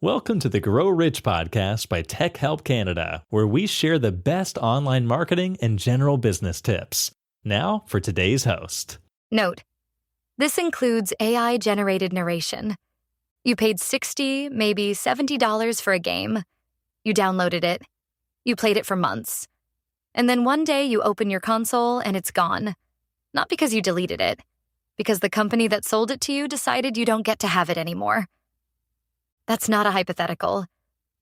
Welcome to the Grow Rich podcast by Tech Help Canada, where we share the best online marketing and general business tips. Now for today's host. Note: this includes AI-generated narration. You paid $60, maybe $70 for a game. You downloaded it. You played it for months. And then one day you open your console and it's gone. Not because you deleted it, because the company that sold it to you decided you don't get to have it anymore. That's not a hypothetical.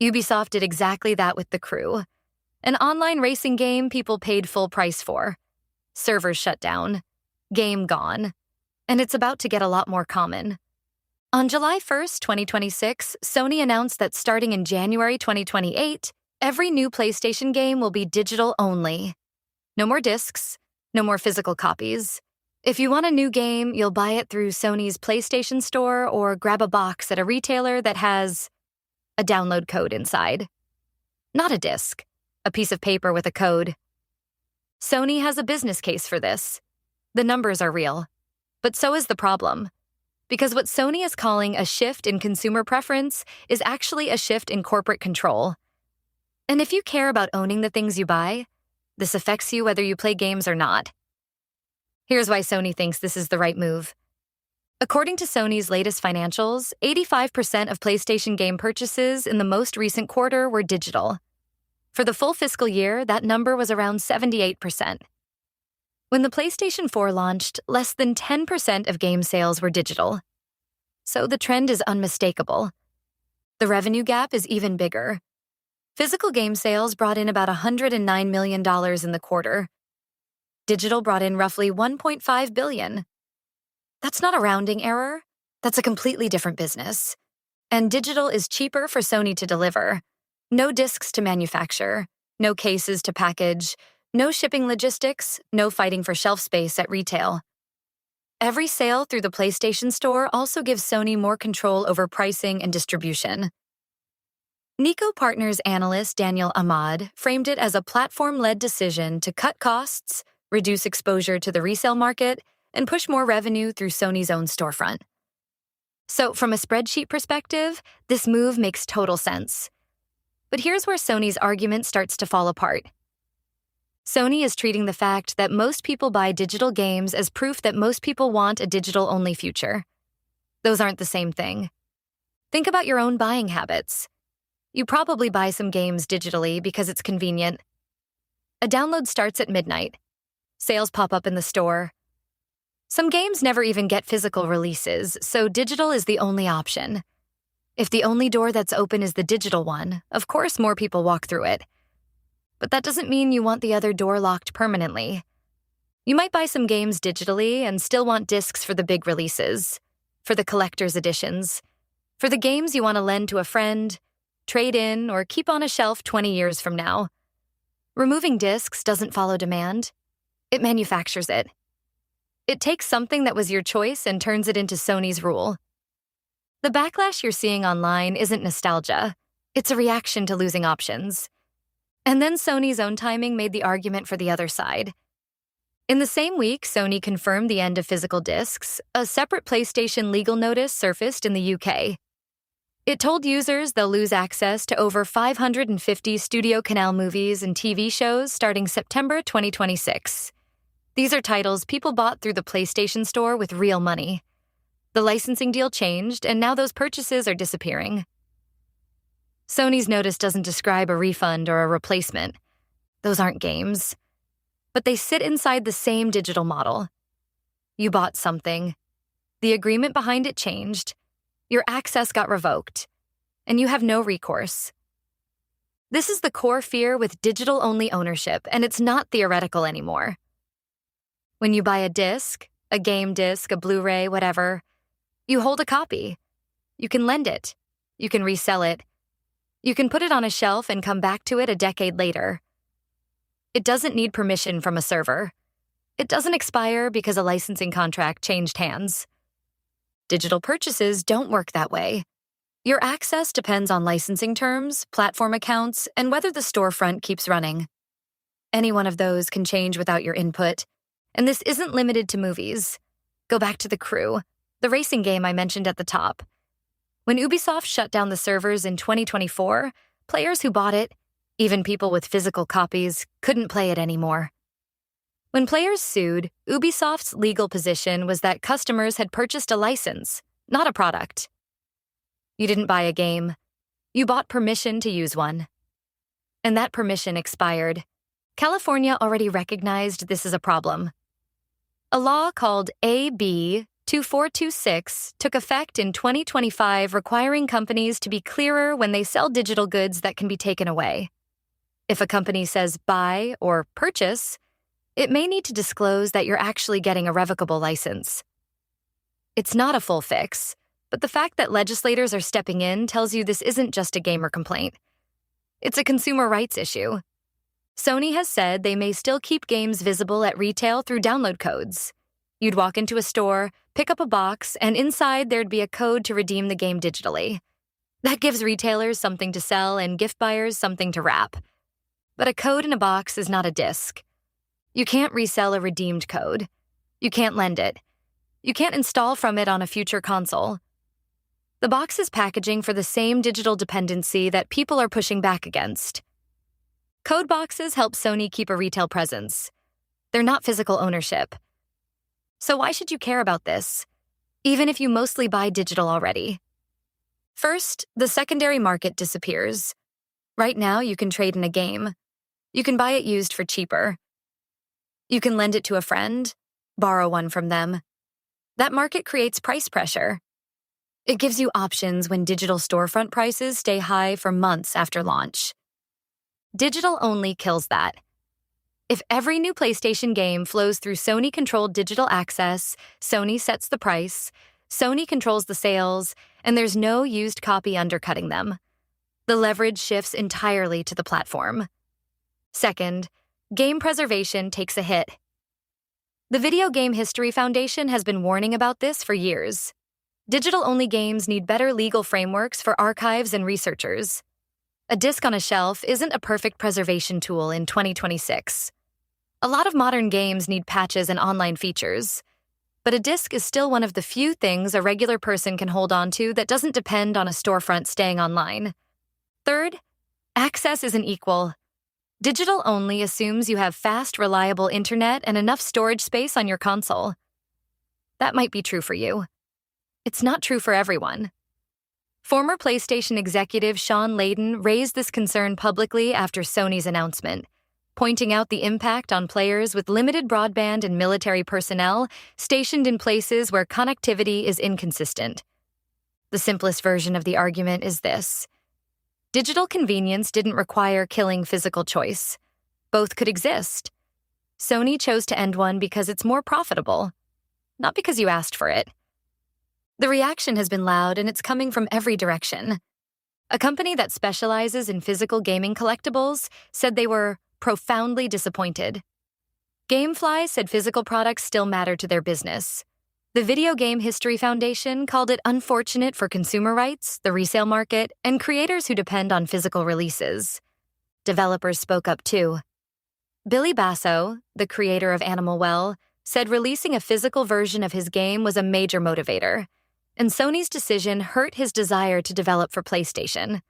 Ubisoft did exactly that with The Crew, an online racing game people paid full price for. Servers shut down. Game gone. And it's about to get a lot more common. On July 1st, 2026, Sony announced that starting in January 2028, every new PlayStation game will be digital only. No more discs, no more physical copies. If you want a new game, you'll buy it through Sony's PlayStation Store or grab a box at a retailer that has a download code inside. Not a disc, a piece of paper with a code. Sony has a business case for this. The numbers are real. But so is the problem. Because what Sony is calling a shift in consumer preference is actually a shift in corporate control. And if you care about owning the things you buy, this affects you whether you play games or not. Here's why Sony thinks this is the right move. According to Sony's latest financials, 85% of PlayStation game purchases in the most recent quarter were digital. For the full fiscal year, that number was around 78%. When the PlayStation 4 launched, less than 10% of game sales were digital. So the trend is unmistakable. The revenue gap is even bigger. Physical game sales brought in about $109 million in the quarter. Digital brought in roughly $1.5 billion. That's not a rounding error. That's a completely different business. And digital is cheaper for Sony to deliver. No discs to manufacture, no cases to package, no shipping logistics, no fighting for shelf space at retail. Every sale through the PlayStation Store also gives Sony more control over pricing and distribution. Nico Partners analyst Daniel Ahmad framed it as a platform-led decision to cut costs, reduce exposure to the resale market, and push more revenue through Sony's own storefront. So from a spreadsheet perspective, this move makes total sense. But here's where Sony's argument starts to fall apart. Sony is treating the fact that most people buy digital games as proof that most people want a digital-only future. Those aren't the same thing. Think about your own buying habits. You probably buy some games digitally because it's convenient. A download starts at midnight. Sales pop up in the store. Some games never even get physical releases, so digital is the only option. If the only door that's open is the digital one, of course more people walk through it. But that doesn't mean you want the other door locked permanently. You might buy some games digitally and still want discs for the big releases, for the collector's editions, for the games you want to lend to a friend, trade in, or keep on a shelf 20 years from now. Removing discs doesn't follow demand. It manufactures it. It takes something that was your choice and turns it into Sony's rule. The backlash you're seeing online isn't nostalgia. It's a reaction to losing options. And then Sony's own timing made the argument for the other side. In the same week Sony confirmed the end of physical discs, a separate PlayStation legal notice surfaced in the UK. It told users they'll lose access to over 550 Studio Canal movies and TV shows starting September 2026. These are titles people bought through the PlayStation Store with real money. The licensing deal changed, and now those purchases are disappearing. Sony's notice doesn't describe a refund or a replacement. Those aren't games. But they sit inside the same digital model. You bought something. The agreement behind it changed. Your access got revoked. And you have no recourse. This is the core fear with digital-only ownership, and it's not theoretical anymore. When you buy a disc, a game disc, a Blu-ray, whatever, you hold a copy. You can lend it. You can resell it. You can put it on a shelf and come back to it a decade later. It doesn't need permission from a server. It doesn't expire because a licensing contract changed hands. Digital purchases don't work that way. Your access depends on licensing terms, platform accounts, and whether the storefront keeps running. Any one of those can change without your input. And this isn't limited to movies. Go back to The Crew, the racing game I mentioned at the top. When Ubisoft shut down the servers in 2024, players who bought it, even people with physical copies, couldn't play it anymore. When players sued, Ubisoft's legal position was that customers had purchased a license, not a product. You didn't buy a game. You bought permission to use one. And that permission expired. California already recognized this as a problem. A law called AB 2426 took effect in 2025, requiring companies to be clearer when they sell digital goods that can be taken away. If a company says buy or purchase, it may need to disclose that you're actually getting a revocable license. It's not a full fix, but the fact that legislators are stepping in tells you this isn't just a gamer complaint. It's a consumer rights issue. Sony has said they may still keep games visible at retail through download codes. You'd walk into a store, pick up a box, and inside there'd be a code to redeem the game digitally. That gives retailers something to sell and gift buyers something to wrap. But a code in a box is not a disc. You can't resell a redeemed code. You can't lend it. You can't install from it on a future console. The box is packaging for the same digital dependency that people are pushing back against. Code boxes help Sony keep a retail presence. They're not physical ownership. So why should you care about this, even if you mostly buy digital already? First, the secondary market disappears. Right now, you can trade in a game. You can buy it used for cheaper. You can lend it to a friend, borrow one from them. That market creates price pressure. It gives you options when digital storefront prices stay high for months after launch. Digital only kills that. If every new PlayStation game flows through Sony-controlled digital access, Sony sets the price, Sony controls the sales, and there's no used copy undercutting them. The leverage shifts entirely to the platform. Second, game preservation takes a hit. The Video Game History Foundation has been warning about this for years. Digital-only games need better legal frameworks for archives and researchers. A disc on a shelf isn't a perfect preservation tool in 2026. A lot of modern games need patches and online features, but a disc is still one of the few things a regular person can hold on to that doesn't depend on a storefront staying online. Third, access isn't equal. Digital only assumes you have fast, reliable internet and enough storage space on your console. That might be true for you. It's not true for everyone. Former PlayStation executive Sean Layden raised this concern publicly after Sony's announcement, pointing out the impact on players with limited broadband and military personnel stationed in places where connectivity is inconsistent. The simplest version of the argument is this. Digital convenience didn't require killing physical choice. Both could exist. Sony chose to end one because it's more profitable, not because you asked for it. The reaction has been loud, and it's coming from every direction. A company that specializes in physical gaming collectibles said they were profoundly disappointed. Gamefly said physical products still matter to their business. The Video Game History Foundation called it unfortunate for consumer rights, the resale market, and creators who depend on physical releases. Developers spoke up too. Billy Basso, the creator of Animal Well, said releasing a physical version of his game was a major motivator, and Sony's decision hurt his desire to develop for PlayStation.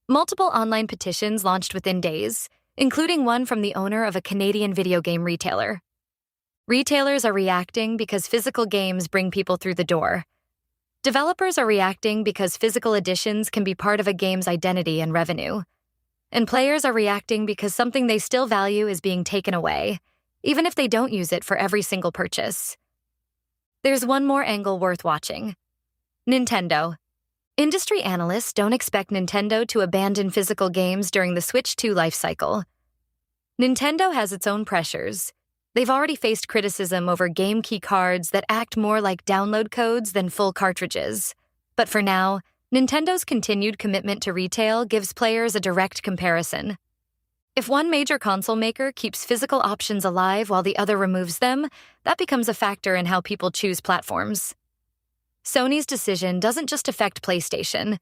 Multiple online petitions launched within days, including one from the owner of a Canadian video game retailer. Retailers are reacting because physical games bring people through the door. Developers are reacting because physical editions can be part of a game's identity and revenue. And players are reacting because something they still value is being taken away, even if they don't use it for every single purchase. There's one more angle worth watching. Nintendo. Industry analysts don't expect Nintendo to abandon physical games during the Switch 2 life cycle. Nintendo has its own pressures. They've already faced criticism over game key cards that act more like download codes than full cartridges. But for now, Nintendo's continued commitment to retail gives players a direct comparison. If one major console maker keeps physical options alive while the other removes them, that becomes a factor in how people choose platforms. Sony's decision doesn't just affect PlayStation.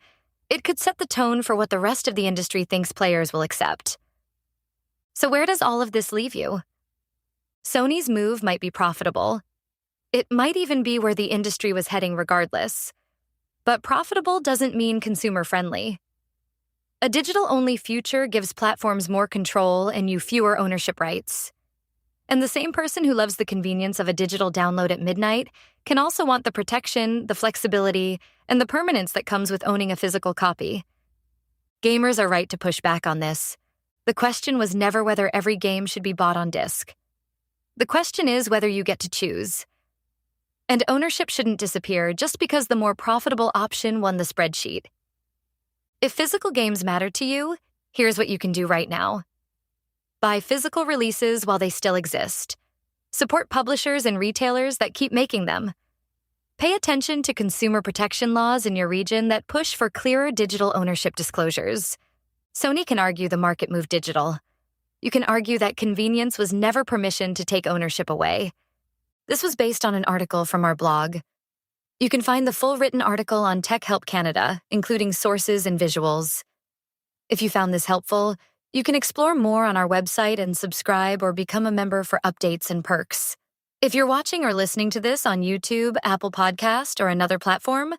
It could set the tone for what the rest of the industry thinks players will accept. So where does all of this leave you? Sony's move might be profitable. It might even be where the industry was heading regardless. But profitable doesn't mean consumer-friendly. A digital-only future gives platforms more control and you fewer ownership rights. And the same person who loves the convenience of a digital download at midnight can also want the protection, the flexibility, and the permanence that comes with owning a physical copy. Gamers are right to push back on this. The question was never whether every game should be bought on disc. The question is whether you get to choose. And ownership shouldn't disappear just because the more profitable option won the spreadsheet. If physical games matter to you, here's what you can do right now. Buy physical releases while they still exist. Support publishers and retailers that keep making them. Pay attention to consumer protection laws in your region that push for clearer digital ownership disclosures. Sony can argue the market moved digital. You can argue that convenience was never permission to take ownership away. This was based on an article from our blog. You can find the full written article on Tech Help Canada, including sources and visuals. If you found this helpful, you can explore more on our website and subscribe or become a member for updates and perks. If you're watching or listening to this on YouTube, Apple Podcast, or another platform,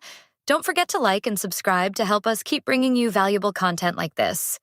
don't forget to like and subscribe to help us keep bringing you valuable content like this.